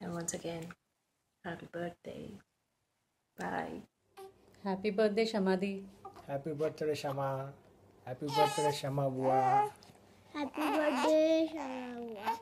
And once again, happy birthday. Bye. Happy birthday, Shamadi. Happy birthday, Shama. Happy birthday, Shama Bua. Happy birthday, Shama.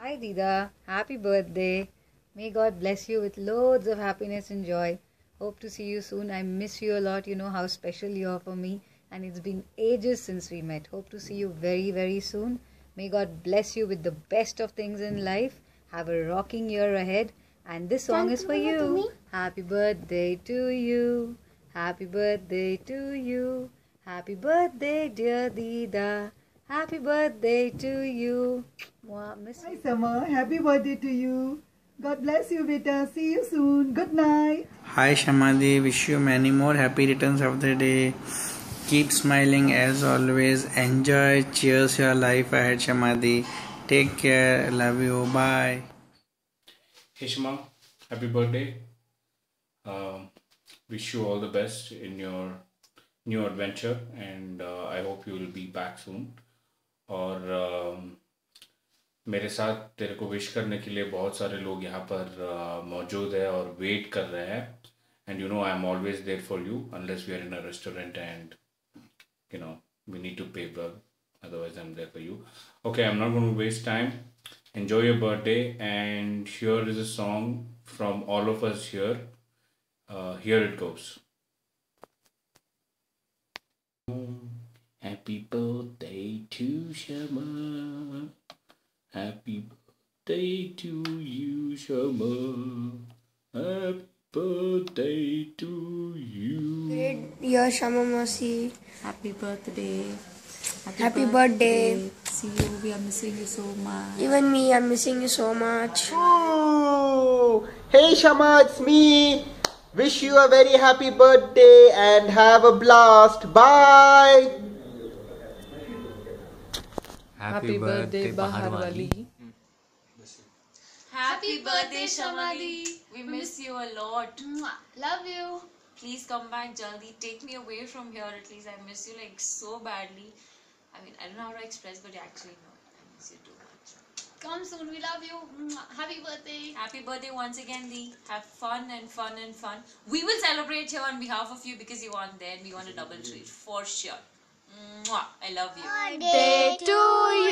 Hi Dida, happy birthday. May God bless you with loads of happiness and joy. Hope to see you soon. I miss you a lot. You know how special you are for me. And it's been ages since we met. Hope to see you very, very soon. May God bless you with the best of things in life. Have a rocking year ahead. And this song is for you. Happy birthday to you. Happy birthday to you. Happy birthday, dear Dida. Happy birthday to you. Mwah, miss you. Hi Summer, happy birthday to you. God bless you, beta. See you soon. Good night. Hi Shamadi, wish you many more happy returns of the day. Keep smiling as always. Enjoy. Cheers your life ahead, Shamadi. Take care. Love you. Bye. Hey Shama, happy birthday. Wish you all the best in your new adventure, and I hope you will be back soon. और मेरे साथ तेरे को wish करने के लिए बहुत सारे लोग यहाँ पर मौजूद है और वेट कर रहे हैं. And you know I am always there for you unless we are in a restaurant and you know we need to pay bill. Otherwise I'm there for you. Okay, I'm not going to waste time. Enjoy your birthday, and here is a song from all of us here. Here it goes. Happy birthday to Shama. Happy birthday to you, Shama. Happy birthday to you. Dear Shama Masi. Happy birthday. Happy birthday. See you. We are missing you so much. Even me, I'm missing you so much. Oh, hey Shama, it's me. Wish you a very happy birthday and have a blast. Bye. Happy birthday, Baharwali. Happy birthday, Shamadi. We miss you a lot. Love you. Please come back, Jaldi. Take me away from here at least. I miss you like so badly. I mean, I don't know how to express, but actually no. I miss you too much. Come soon. We love you. Happy birthday. Happy birthday once again, Dee. Have fun and fun and fun. We will celebrate here on behalf of you because you aren't there and we want a double treat for sure. Mwah. I love you. Birthday to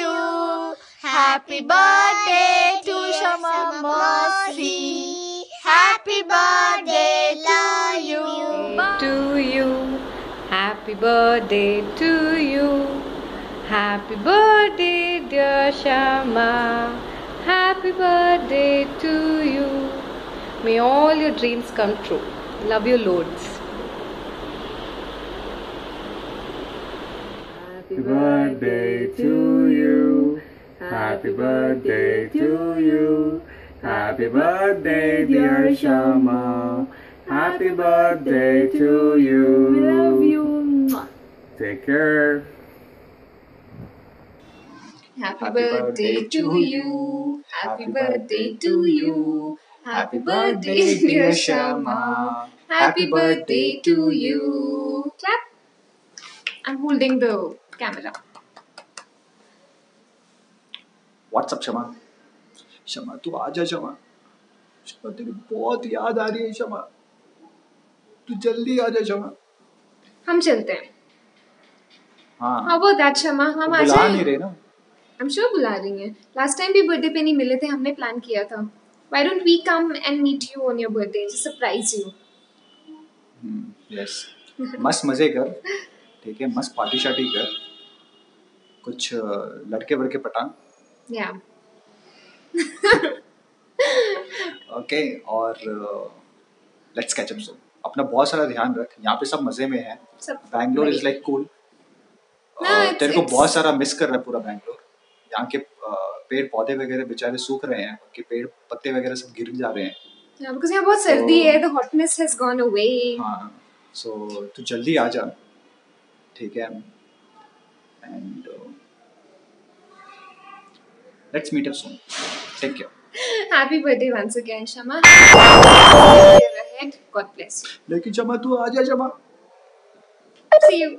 you. Happy birthday to Shama Masi. Happy birthday to you. To you. Happy birthday to you. Happy birthday, dear Shama. Happy birthday to you. May all your dreams come true. Love you loads. Happy birthday to you. Happy birthday to you. Happy birthday, dear Shama. Happy birthday to you. We love you. Take care. Happy birthday to you. Happy birthday to you. Happy birthday, dear Shama. Happy birthday to you. Clap. I'm holding the camera. What's up, Shama? Shama, तू आजा Shama. Shama, तेरी बहुत याद आ रही है Shama. तू जल्दी आजा Shama. हम चलते हैं. हाँ. How about that, Shama? हम आ बुला जाएं. नहीं रहे ना. I'm sure बुला रही हैं. Last time भी birthday पे नहीं मिले थे, हमने plan किया था. Why don't we come and meet you on your birthday? Just surprise you. Yes. मस्त मजे कर. ठीक है, मस्त पार्टी शार्टी कर. कुछ लड़के वड़के पटान. Yeah. Okay, और let's catch up soon. अपना बहुत सारा ध्यान रख. यहाँ पे सब मजे में हैं. Bangalore is like cool. तेरे को बहुत सारा मिस कर रहा है पूरा बैंगलोर. यहाँ के पेड़ पौधे वगैरह बेचारे सूख रहे हैं. उनके पेड़ पत्ते वगैरह सब गिर जा रहे हैं. Yeah, because यहाँ बहुत सर्दी है. The hotness has gone away. हाँ. So तू जल्दी आ जा. ठीक है. And let's meet up soon. Take care. Happy birthday once again, Shama. Year ahead. God bless you. लेकिन शमा तू आ जा शमा. See you.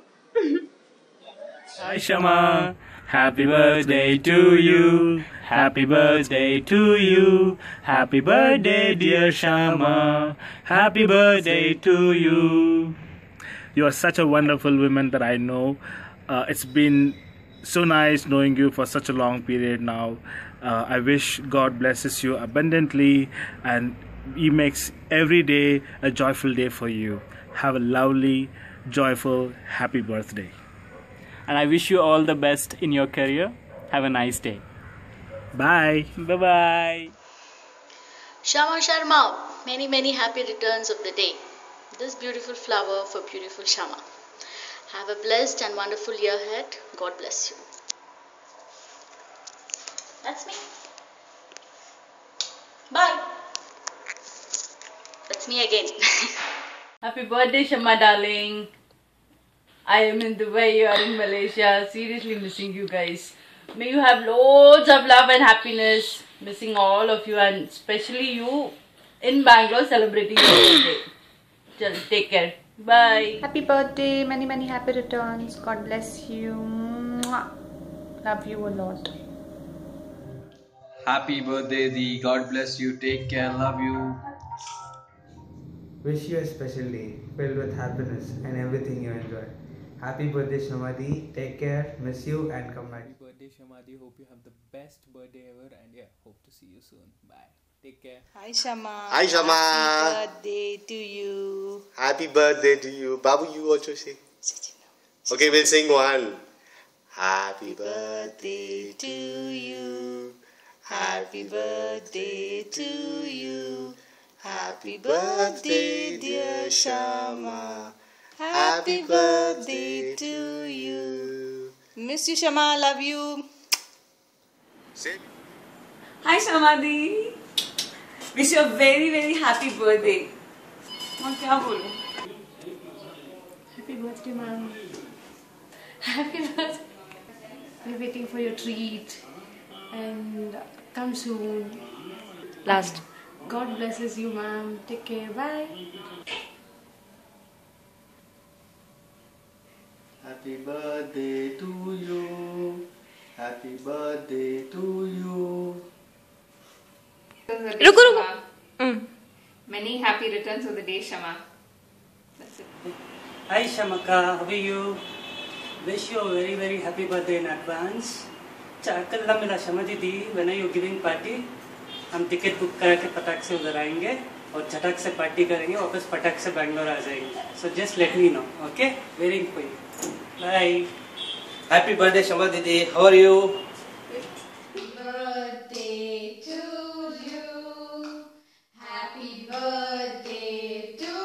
Hi Shama, happy birthday to you. Happy birthday to you. Happy birthday, dear Shama. Happy birthday to you. You are such a wonderful woman that I know. It's been so nice knowing you for such a long period now. I wish God blesses you abundantly and He makes every day a joyful day for you. Have a lovely, joyful, happy birthday. And I wish you all the best in your career. Have a nice day. Bye. Bye-bye. Shama Sharma, many happy returns of the day. This beautiful flower for beautiful Shama. Have a blessed and wonderful year ahead. God bless you. That's me. Bye. That's me again. Happy birthday, Shama darling. I am in Dubai, you are in Malaysia. Seriously missing you guys. May you have loads of love and happiness. Missing all of you and especially you in Bangalore celebrating your birthday. Just take care. Bye. Happy birthday. Many happy returns. God bless you. Mwah. Love you a lot. Happy birthday, Dee. God bless you. Take care. Love you. Wish you a special day filled with happiness and everything you enjoy. Happy birthday, Shamadhi. Take care. Miss you and come back. Happy birthday, Shamadhi. Hope you have the best birthday ever and yeah, hope to see you soon. Bye. Take care. Hi Shama. Hi Shama. Happy birthday to you. Happy birthday to you. Babu, you also sing. Okay, we'll sing one. Happy birthday to you. Happy birthday to you. Happy birthday, dear Shama. Happy birthday to you. Miss you, Shama. Love you. Hi Shamadhi. Wish you a very happy birthday. और क्या बोलूं? Happy birthday, ma'am. Happy birthday. We're waiting for your treat. And come soon. Last. God blesses you, ma'am. Take care. Bye. Happy birthday to you. Happy birthday to you. Ruko. Many happy returns of the day, Shama. That's it. Hi Shamaka, how are you? Wish you a very happy birthday in advance. कल ना मिला शमा दीदी, when are you giving party? हम ticket book करा के पटाख से उधर आएंगे और झटक से पार्टी करेंगे, वापस पटाख से बैंगलोर आ जाएंगे. So just let me know, okay? Waiting for you. Bye. Happy birthday, Shama Didi. How are you? Birthday to you. Happy birthday to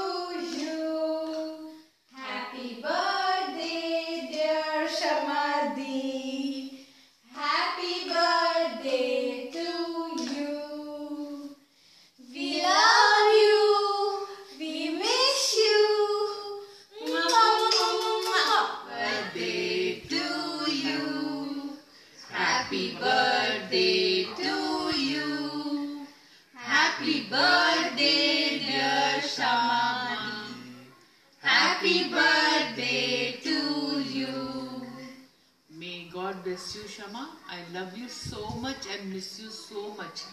you. Happy birthday, dear Shamadhi. Happy birthday to you. We love you. We miss you. Birthday to you. Happy birthday to you. Happy birthday, dear Shamadhi. Happy birthday to you. May God bless you, Shama. I love you so much and miss you so much.